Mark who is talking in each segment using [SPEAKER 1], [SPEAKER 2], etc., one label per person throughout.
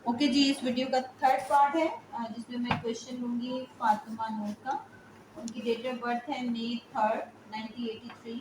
[SPEAKER 1] Okay जी, इस video का third part है जिसमें मैं क्वेश्चन लूंगी फातिमा नूर का। उनकी डेट ऑफ बर्थ है May 3, 1983,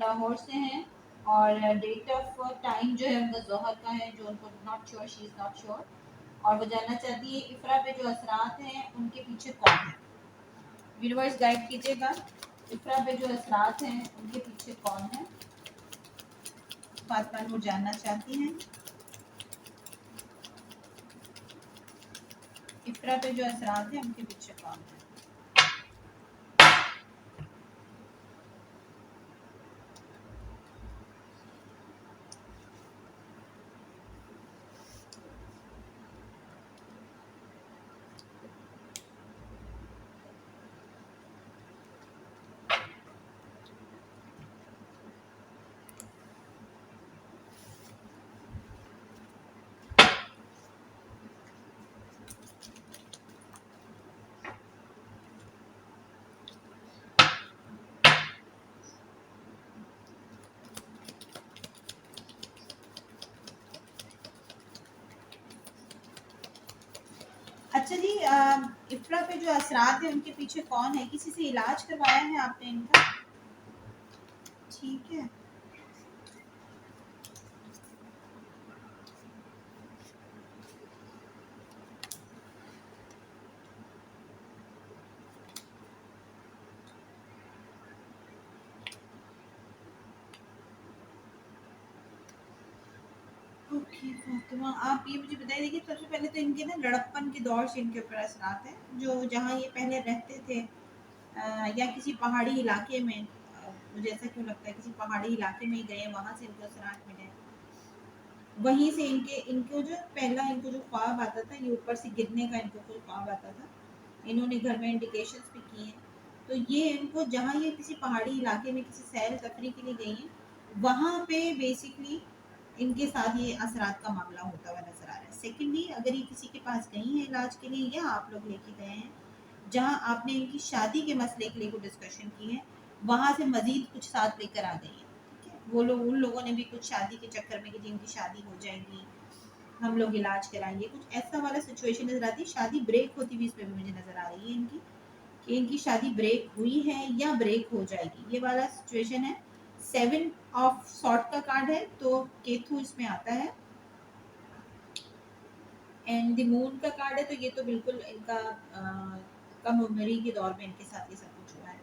[SPEAKER 1] लाहौर से हैं। और डेट ऑफ टाइम जो है उनका जोहर का है, जो उनको not sure, she is not sure. और वो जानना चाहती है इफ्रा पे जो असरात हैं उनके पीछे कौन है। व्यूअर्स गाइड कीजिएगा, इफ्रा पे जो असरात हैं उनके पीछे कौन है। फातिमा नूर जानना चाहती हैं इफ्रा पे जो असरात हैं उनके पीछे कौन है। अच्छा जी, इफ्रा पे जो असरात है उनके पीछे कौन है? किसी से इलाज करवाया है आपने इनका? ठीक है। ओके फातिमा, आप ये मुझे बताइए। देखिए, सबसे पहले तो इनके ना लड़कपन के दौर से इनके ऊपर असरात हैं, जो जहाँ ये पहले रहते थे या किसी पहाड़ी इलाके में। मुझे ऐसा क्यों लगता है किसी पहाड़ी इलाके में ही गए, वहाँ से इनको असरात मिले। वहीं से इनके इनको जो पहला इनको जो ख्वाब आता था, ये ऊपर से गिरने का इनको कोई ख्वाब आता था। इन्होंने घर में इंडिकेशंस भी किए हैं। तो ये इनको जहाँ ये किसी पहाड़ी इलाके में किसी सैर तफरी के लिए गई हैं, वहाँ पे बेसिकली इनके साथ ये असरात का मामला होता हुआ नजर आ रहा है। सेकेंडली, अगर ये किसी के पास गई हैं इलाज के लिए या आप लोग लेके गए हैं जहाँ आपने इनकी शादी के मसले के लिए कोई डिस्कशन की है, वहाँ से मजीद कुछ साथ लेकर आ गई हैं। ठीक है, वो लोग, उन लोगों ने भी कुछ शादी के चक्कर में कि जी इनकी शादी हो जाएगी, हम लोग इलाज कराएंगे, कुछ ऐसा वाला सिचुएशन नजर आती है। शादी ब्रेक होती हुई इसमें भी मुझे नजर आ रही है इनकी, कि इनकी शादी ब्रेक हुई है या ब्रेक हो जाएगी, ये वाला सिचुएशन है। 7 ऑफ सॉर्ट का कार्ड है, तो केतु इसमें आता है। एंड द मून का कार्ड है, तो ये तो बिल्कुल इनका कम उम्री के दौर में इनके साथ ये सब कुछ हुआ है।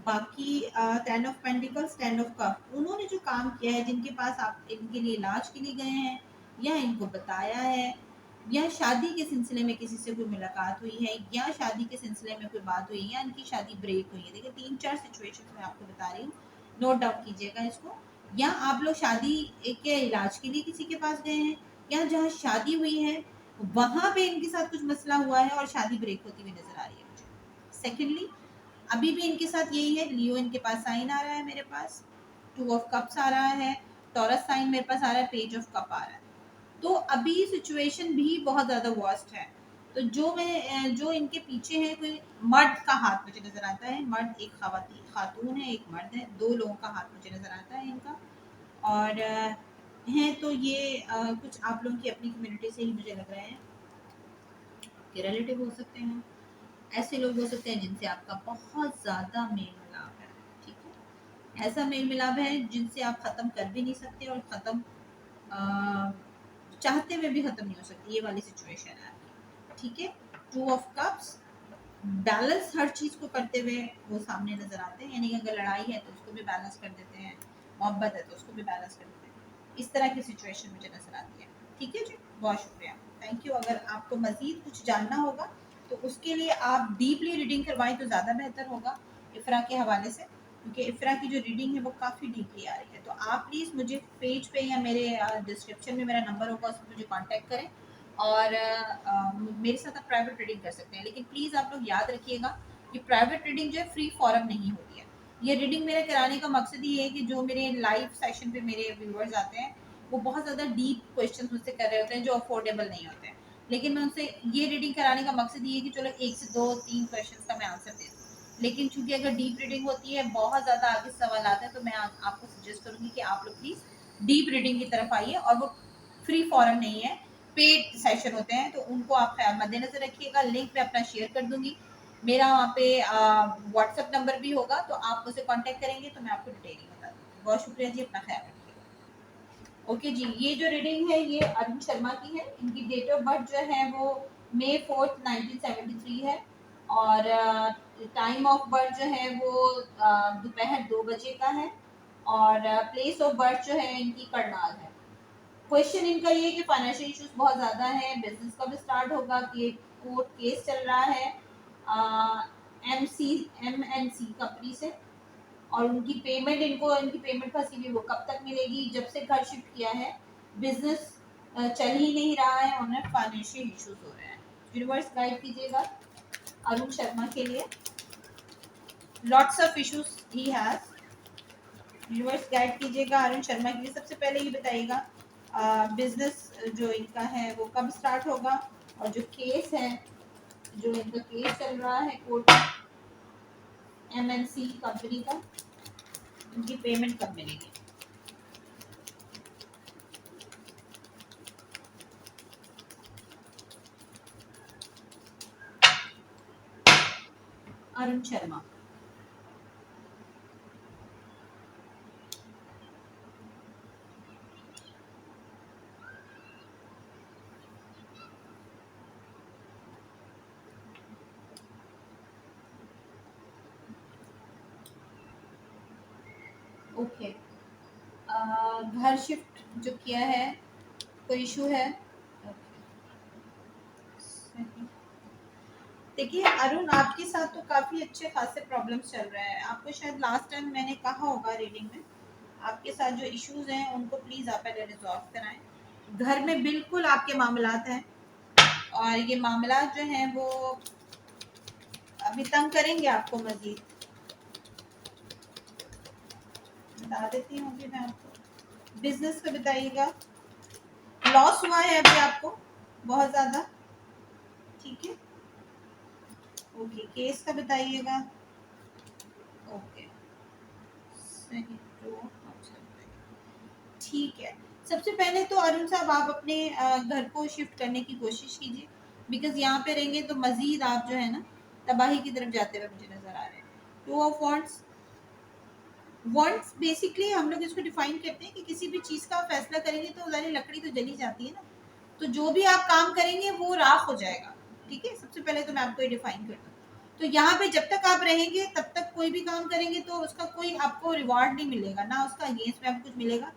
[SPEAKER 1] बाकी 10 ऑफ पेंटिकल्स, 10 ऑफ कप, उन्होंने जो काम किया है, जिनके पास आप इनके लिए इलाज के लिए गए हैं या इनको बताया है, या शादी के सिलसिले में किसी से कोई मुलाकात हुई है, या शादी के सिलसिले में कोई बात हुई है, या इनकी शादी ब्रेक हुई है। देखिए, 3-4 सिचुएशन मैं आपको बता रही हूँ, नोट डाउन कीजिएगा इसको। या आप लोग शादी के इलाज के लिए किसी के पास गए हैं, या जहाँ शादी हुई है वहां पे इनके साथ कुछ मसला हुआ है और शादी ब्रेक होती हुई नजर आ रही है मुझे। सेकेंडली, अभी भी इनके साथ यही है। लियो इनके पास साइन आ रहा है, मेरे पास 2 ऑफ कप्स आ रहा है, टॉरस साइन मेरे पास आ रहा है, पेज ऑफ कप आ रहा है। तो अभी सिचुएशन भी बहुत ज्यादा वर्स्ट है। तो जो इनके पीछे है, कोई मर्द का हाथ मुझे नजर आता है। मर्द, एक खातून है, एक मर्द है, 2 लोगों का हाथ मुझे नजर आता है इनका। और हैं तो ये कुछ आप लोगों की अपनी कम्युनिटी से ही मुझे लग रहा है कि रिलेटिव हो सकते हैं। ऐसे लोग हो सकते हैं जिनसे आपका बहुत ज़्यादा मेल मिलाप है। ठीक है, ऐसा मेल मिलाप है जिनसे आप ख़त्म कर भी नहीं सकते, और ख़त्म चाहते हुए भी ख़त्म नहीं हो सकती, ये वाली सिचुएशन है आपकी। ठीक है, 2 ऑफ कप्स, बैलेंस हर चीज़ को करते हुए वो सामने नज़र आते हैं। यानी कि अगर लड़ाई है तो उसको भी बैलेंस कर देते हैं, मोहब्बत है तो उसको भी बैलेंस कर देते हैं। इस तरह की सिचुएशन मुझे नज़र आती है। ठीक है जी, बहुत शुक्रिया, थैंक यू। अगर आपको मज़ीद कुछ जानना होगा तो उसके लिए आप डीपली रीडिंग करवाएं तो ज़्यादा बेहतर होगा इफ़रा के हवाले से, क्योंकि इफ़रा की जो रीडिंग है वो काफ़ी डीपली आ रही है। तो आप प्लीज़ मुझे पेज पे या मेरे डिस्क्रिप्शन में मेरा नंबर होगा, उस पर मुझे कॉन्टैक्ट करें, और मेरे साथ आप प्राइवेट रीडिंग कर सकते हैं। लेकिन प्लीज़ आप लोग याद रखिएगा कि प्राइवेट रीडिंग जो है फ्री फॉरम नहीं होती है। ये रीडिंग मेरे कराने का मकसद ये है कि जो मेरे लाइव सेशन पे मेरे व्यूअर्स आते हैं, वो बहुत ज़्यादा डीप क्वेश्चन मुझसे कर रहे होते हैं जो अफोर्डेबल नहीं होते हैं। लेकिन मैं उनसे ये रीडिंग कराने का मकसद ये है कि चलो 1 से 2-3 क्वेश्चंस का मैं आंसर दे दूँ। लेकिन चूंकि अगर डीप रीडिंग होती है, बहुत ज़्यादा आगे सवाल आते हैं, तो मैं आपको सजेस्ट करूँगी कि आप लोग प्लीज़ डीप रीडिंग की तरफ आइए। और वो फ्री फॉरम नहीं है, पेड सेशन होते हैं, तो उनको आप मद्देनजर रखिएगा। लिंक मैं अपना शेयर कर दूंगी। मेरा वहाँ पे व्हाट्सएप नंबर भी होगा, तो आप मुझसे कांटेक्ट करेंगे तो मैं आपको डिटेलिंग बता दूंगी। बहुत शुक्रिया जी, अपना ख्याल रखिएगा। ओके जी, ये जो रीडिंग है ये अरुण शर्मा की है। इनकी डेट ऑफ बर्थ जो है वो May 4, 1973 है, और टाइम ऑफ बर्थ जो है वो दोपहर 2 बजे का है, और प्लेस ऑफ बर्थ जो है इनकी करनाल है। क्वेश्चन इनका ये है कि फाइनेंशियल इश्यूज बहुत ज़्यादा है, बिजनेस कब स्टार्ट होगा, कि कोर्ट केस चल रहा है MNC कंपनी से, और उनकी पेमेंट इनकी पेमेंट फंसी हुई, वो कब तक मिलेगी, जब से घर शिफ्ट किया है बिजनेस चल ही नहीं रहा है, उन्हें फाइनेंशियल इश्यूज हो रहे हैं। यूनिवर्स गाइड कीजिएगा अरुण शर्मा के लिए। Lots of issues he has. Universe guide कीजिएगा अरुण शर्मा के लिए। सबसे पहले ये बताइएगा बिजनेस जो इनका है वो कब स्टार्ट होगा, और जो केस है, जो इनका केस चल रहा है कोर्ट MNC कंपनी का, इनकी पेमेंट कब मिलेगी। अरुण शर्मा। ओके, घर शिफ्ट जो किया है कोई इशू है। देखिए अरुण, आपके साथ तो काफी अच्छे खासे प्रॉब्लम्स चल रहे हैं। आपको शायद लास्ट टाइम मैंने कहा होगा रीडिंग में, आपके साथ जो इश्यूज हैं उनको प्लीज आप पहले रिजॉल्व कराएं। घर में बिल्कुल आपके मामलात हैं, और ये मामलात जो हैं वो अभी तंग करेंगे आपको मजीद। बता देती हूँ अभी मैं आपको। बिजनेस का बताइएगा, लॉस हुआ है अभी आपको बहुत ज्यादा, ठीक है। ओके, केस का बताइएगा। ओके, सही तो ठीक है। सबसे पहले तो अरुण साहब आप अपने घर को शिफ्ट करने की कोशिश कीजिए, बिकॉज यहाँ पे रहेंगे तो मजीद आप जो है ना तबाही की तरफ जाते हुए मुझे नजर आ रहे हैं। Two of wants, wants basically हम लोग इसको डिफाइन करते हैं कि किसी भी चीज का फैसला करेंगे तो सारी लकड़ी तो जली जाती है ना, तो जो भी आप काम करेंगे वो राख हो जाएगा, ठीक है। सबसे पहले तो मैं आपको ये डिफाइन कर दूँ, तो यहाँ पे जब तक आप रहेंगे तब तक कोई भी काम करेंगे तो उसका कोई आपको रिवॉर्ड नहीं मिलेगा, ना उसका अगेंस्ट में आपको कुछ मिलेगा।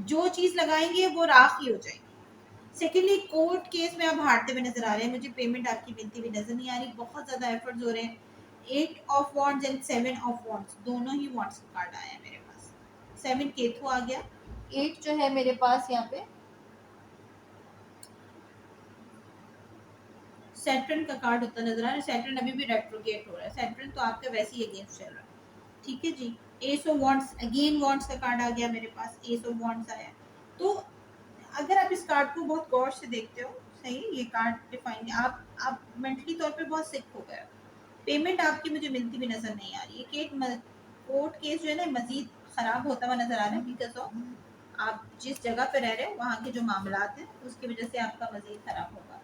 [SPEAKER 1] जो चीज लगाएंगे वो राख ही हो जाएगी। सेकेंडली, कोर्ट केस में आप हारते हुए नजर आ रहे हैं, मुझे पेमेंट आपकी मिलती हुई नजर नहीं आ रही, बहुत ज्यादा एफर्ट्स हो रहे हैं। 8 of wants and 7 of wants, दोनों ही वॉन्ट्स का कार्ड आया है मेरे पास। 7 केतु आ गया, 8 जो है मेरे पास यहाँ पे सैटर्न का कार्ड होता नजर आ रहा है। सैटर्न अभी भी रेट्रोगेट हो रहा है, सैटर्न तो आपका वैसे ही अगेंस्ट चल रहा है, ठीक है जी। Ace of wands, again wands का कार्ड आ गया मेरे पास, एस ऑफ वॉन्ट्स आया। तो अगर आप इस कार्ड को बहुत गौर से देखते हो, सही, ये कार्ड डिफाइन, आप मेंटली तौर पे बहुत सिक हो गए। पेमेंट आपकी मुझे मिलती भी नजर नहीं आ रही है। कोर्ट केस जो है ना मजीद खराब होता हुआ नजर आ रहा है, बिकॉज ऑफ आप जिस जगह पे रह रहे हो वहाँ के जो मामलात हैं उसकी वजह से आपका मजीद खराब होगा।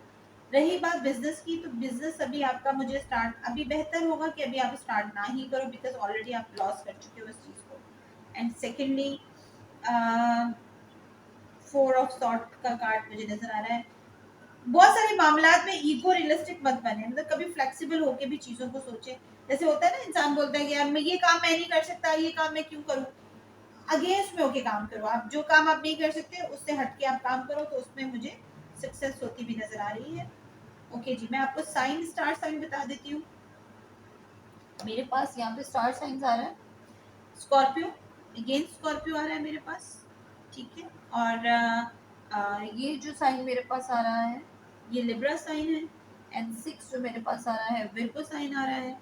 [SPEAKER 1] रही बात बिजनेस की, तो बिजनेस अभी आपका मुझे स्टार्ट, अभी बेहतर होगा कि अभी आप स्टार्ट ना ही करो, बिकॉज ऑलरेडी आप लॉस कर चुके हो इस चीज को। एंड सेकेंडली, 4 ऑफ सॉर्ट का कार्ड मुझे नजर आ रहा है। बहुत सारे मामलात में ईगो रियलिस्टिक मत बने, मतलब कभी फ्लेक्सिबल होके भी चीजों को सोचे। जैसे होता है ना, इंसान बोलता है कि यार मैं ये काम मैं नहीं कर सकता, ये काम मैं क्यों करूं। अगेंस्ट में होके काम करो, आप जो काम आप नहीं कर सकते उससे हटके आप काम करो, तो उसमें मुझे सक्सेस होती भी नजर आ रही है। ओके जी, मैं आपको साइन, स्टार साइन बता देती हूँ। मेरे पास यहाँ पे स्टार साइन आ रहा है स्कॉर्पियो, अगेन स्कॉर्पियो आ रहा है मेरे पास, ठीक है। और ये जो साइन मेरे पास आ रहा है ये लिब्रा साइन है, एंड 6 जो मेरे पास आ रहा है विर्गो साइन आ रहा है,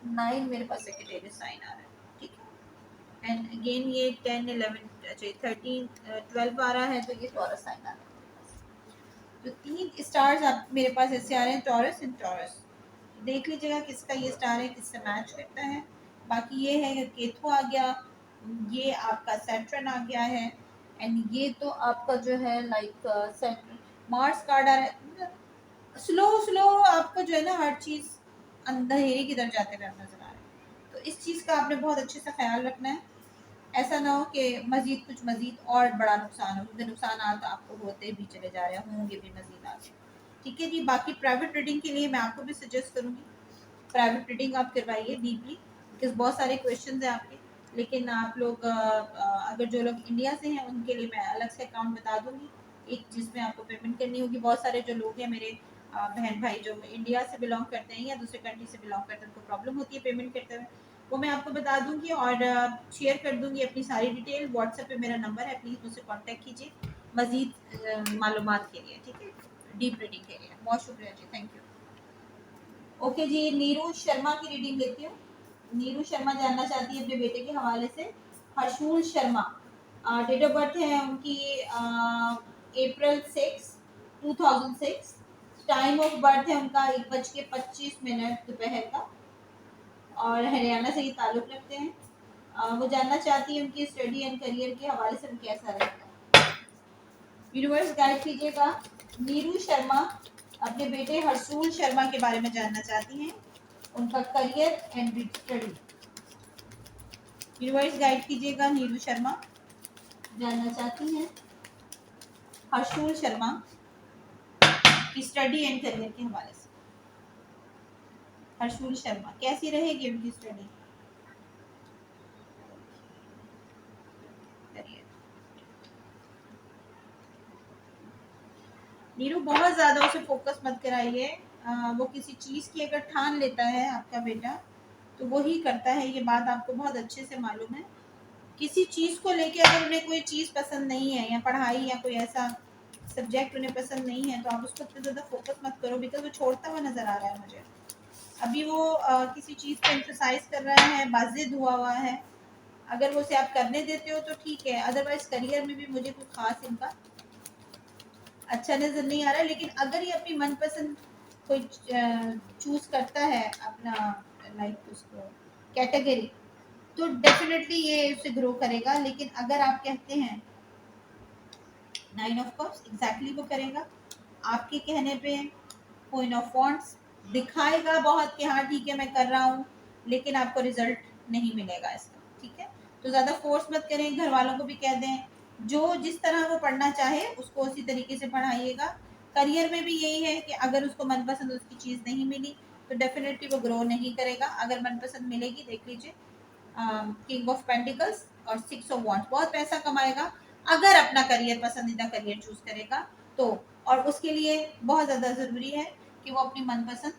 [SPEAKER 1] 9 मेरे पास सेक्रेटेरियस साइन आ रहा है, ठीक है। एंड अगेन ये 10 11 अच्छा 13 12 आ रहा है, तो ये टॉरस साइन आ रहा है। तो 3 स्टार्स आप मेरे पास ऐसे आ रहे हैं, टॉरस एंड टॉरस। देख लीजिएगा किसका ये स्टार है, किससे मैच करता है। बाकी ये है कि केतु आ गया, ये आपका सैटर्न आ गया है, एंड ये तो आपका जो है लाइक सैटर्न, मार्स कार्ड आ रहा है, स्लो स्लो आपको जो है ना हर चीज अंधेरे की तरफ जाते हुए नजर आ रहा है। तो इस चीज का आपने बहुत अच्छे से ख्याल रखना है, ऐसा ना हो कि मजीद और बड़ा नुकसान हो, क्योंकि नुकसान तो आपको होते भी चले जा रहे होंगे भी मजीद आगे। ठीक है जी। बाकी प्राइवेट ट्रेडिंग के लिए मैं आपको भी सजेस्ट करूंगी, प्राइवेट ट्रेडिंग आप करवाइए डीपली, बिकॉज बहुत सारे क्वेश्चंस हैं आपके। लेकिन आप लोग अगर जो लोग इंडिया से हैं उनके लिए मैं अलग से अकाउंट बता दूंगी, एक जिसमें आपको पेमेंट करनी होगी। बहुत सारे जो लोग हैं मेरे बहन भाई जो इंडिया से बिलोंग करते हैं या दूसरे कंट्री से बिलोंग करते हैं, उनको प्रॉब्लम होती है पेमेंट करते हुए, वो मैं आपको बता दूंगी और शेयर कर दूंगी अपनी सारी डिटेल। व्हाट्सएप पे मेरा नंबर है, प्लीज़ मुझसे कांटेक्ट कीजिए मजीद मालूमात के लिए। ठीक है, डीप रीडिंग के लिए। बहुत शुक्रिया जी, थैंक यू। ओके जी, नीरू शर्मा की रीडिंग लेती हूँ। नीरू शर्मा जानना चाहती है अपने बेटे के हवाले से। हर्षूल शर्मा, डेट ऑफ बर्थ है उनकी April 6, 2006। टाइम ऑफ बर्थ है उनका 1:25 दोपहर का, और हरियाणा से ये ताल्लुक रखते हैं। वो जानना चाहती है उनकी स्टडी एंड करियर के हवाले से कैसा रहेगा। यूनिवर्स गाइड कीजिएगा। नीरू शर्मा अपने बेटे हर्षूल शर्मा के बारे में जानना चाहती हैं, उनका career and study. Universe guide कीजिएगा। नीरू शर्मा जानना चाहती हैं हर्षूल शर्मा की स्टडी एंड करियर के हवाले से। हर्षूल शर्मा कैसी रहेगी उनकी स्टडी करियर। नीरू बहुत ज्यादा उसे फोकस मत कराइए। वो किसी चीज की अगर ठान लेता है आपका बेटा तो वो ही करता है, ये बात आपको बहुत अच्छे से मालूम है। किसी चीज को लेके अगर उन्हें कोई चीज पसंद नहीं है या पढ़ाई या कोई ऐसा सब्जेक्ट उन्हें पसंद नहीं है तो आप उसको इतना ज्यादा फोकस मत करो, बिकॉज वो छोड़ता हुआ नजर आ रहा है मुझे। अभी वो किसी चीज पे एक्सरसाइज कर रहा है, बाजिद हुआ है। अगर वो उसे आप करने देते हो तो ठीक है, अदरवाइज करियर में भी मुझे कोई खास इनका अच्छा नजर नहीं आ रहा है। लेकिन अगर ये अपनी मनपसंद कोई चूज करता है अपना लाइक उसको कैटेगरी, तो डेफिनेटली ये उसे ग्रो करेगा। लेकिन अगर आप कहते हैं 9 ऑफ कप्स, एग्जैक्टली वो करेगा आपके कहने पे। क्वीन ऑफ वॉन्ड्स दिखाएगा बहुत कि हाँ ठीक है मैं कर रहा हूँ, लेकिन आपको रिजल्ट नहीं मिलेगा इसका। ठीक है, तो ज्यादा फोर्स मत करें, घर वालों को भी कह दें जो जिस तरह वो पढ़ना चाहे उसको उसी तरीके से पढ़ाइएगा। करियर में भी यही है कि अगर उसको मनपसंद उसकी चीज नहीं मिली तो डेफिनेटली वो ग्रो नहीं करेगा। अगर मनपसंद मिलेगी, देख लीजिए किंग ऑफ पेंटिकल्स और 6 ऑफ वॉन्ड्स, बहुत पैसा कमाएगा अगर अपना करियर पसंदीदा करियर चूज करेगा तो। और उसके लिए बहुत ज्यादा जरूरी है कि वो अपनी मनपसंद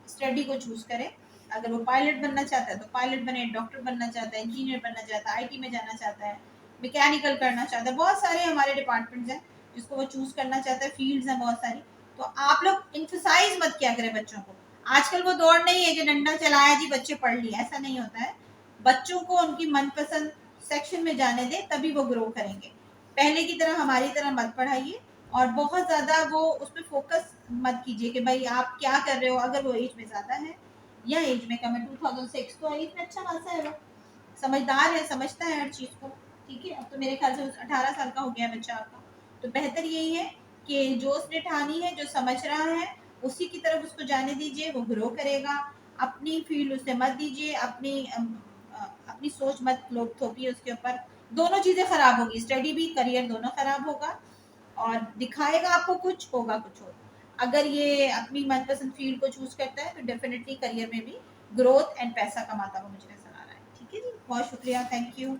[SPEAKER 1] स्टडी को चूज करे। अगर वो पायलट बनना चाहता है तो पायलट बने, डॉक्टर बनना चाहता है, इंजीनियर बनना चाहता है, आईटी में जाना चाहता है, मैकेनिकल करना चाहता है, बहुत सारे हमारे डिपार्टमेंट्स हैं जिसको वो चूज करना चाहता है, फील्ड्स हैं बहुत सारी। तो आप लोग इंफसाइज मत किया करें बच्चों को। आजकल वो दौड़ नहीं है कि डंडा चलाया जी बच्चे पढ़ लिए, ऐसा नहीं होता है। बच्चों को उनकी मनपसंद सेक्शन में जाने दें, तभी वो ग्रो करेंगे। पहले की तरह हमारी तरह मत पढ़ाइए और बहुत ज्यादा वो उस पर फोकस मत कीजिए कि भाई आप क्या कर रहे हो। अगर वो एज में ज्यादा है या एज में कम है, 2006 तो एज में अच्छा खासा है, वो समझदार है, समझता है हर चीज को। ठीक है, अब तो मेरे ख्याल से 18 साल का हो गया बच्चा आपका। तो बेहतर यही है कि जो उसने ठानी है, जो समझ रहा है, उसी की तरफ उसको जाने दीजिए, वो ग्रो करेगा। अपनी फील्ड उसे मत दीजिए, अपनी सोच मत लोग थोपिए उसके ऊपर। दोनों चीजें खराब होगी, स्टडी भी करियर दोनों खराब होगा। और दिखाएगा आपको कुछ, होगा कुछ और। अगर ये अपनी मनपसंद फील्ड को चूज करता है तो डेफिनेटली करियर में भी ग्रोथ एंड पैसा कमाता हुआ मुझे नजर आ रहा है। ठीक है जी, बहुत शुक्रिया, थैंक यू।